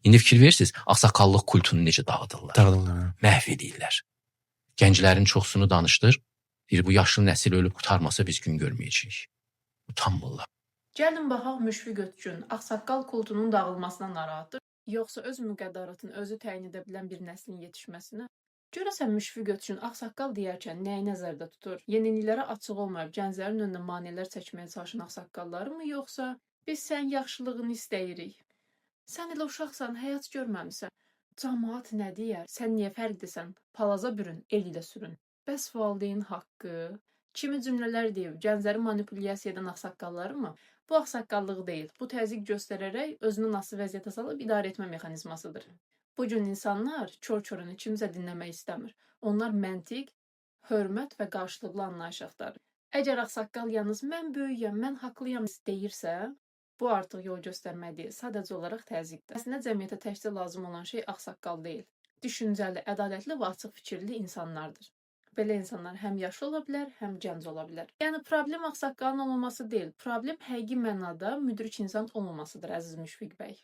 İndi fikir verirsiniz, ağsaqqallıq kultunu necə dağıdırlar, Dağıdırlar. məhv edirlər. Gənclərin çoxsunu danışdır, deyir bu yaşlı nəsil ölüb qurtarmasa biz gün görməyəcəyik. Utanmırlar. Gəlin baxaq Müşfiq Ötçün ağsaqqal kultunun dağılmasına narahatdır, yoxsa öz müqəddəratını özü təyin edə bilən bir nəslin yetişməsinə? Görəsən Müşfiq Ötçün ağsaqqal deyərkən nəyi nəzərdə tutur? Yeniliklərə açıq olmayıb gənclərin önünə maneələr çəkməyə çalışan ağsaqqalları mı, yoxsa biz sənin yaxşılığını istəyirik? Sən elə uşaqsan, həyat görməmisən. Cəmaət nə deyər? Sən niyə fərqlisən? Palaza bürün, el ilə sürün. Bəs valideyn haqqı? Kimi cümlələr deyib, gəncləri manipulyasiya edən ağsaqqalları mı? Bu ağsaqqallıq deyil. Bu təzyiq göstərərək özünü nasıl vəziyyətə salıb idarə etmə mexanizmasıdır. Bu gün insanlar çor-çorunu kimsə dinləmək istəmir. Onlar məntiq, hörmət və qarşılıqlı anlayış axtarır. Əgər ağsaqqal yalnız mən böyüyəm, mən haqlıyam deyirsə, bu artıq yol göstərmək deyil, sadəcə olaraq təzyiqdir. Əslində cəmiyyətə təkcə lazım olan şey ağsaqqal deyil. Düşüncəli, ədalətli və açıq fikirli insanlardır. Belə insanlar həm yaşlı ola bilər, həm gənc ola bilər. Yəni problem ağsaqqalın olmaması deyil, problem həqiqi mənada müdrik insan olmamasıdır, əziz Müşfiq bəy.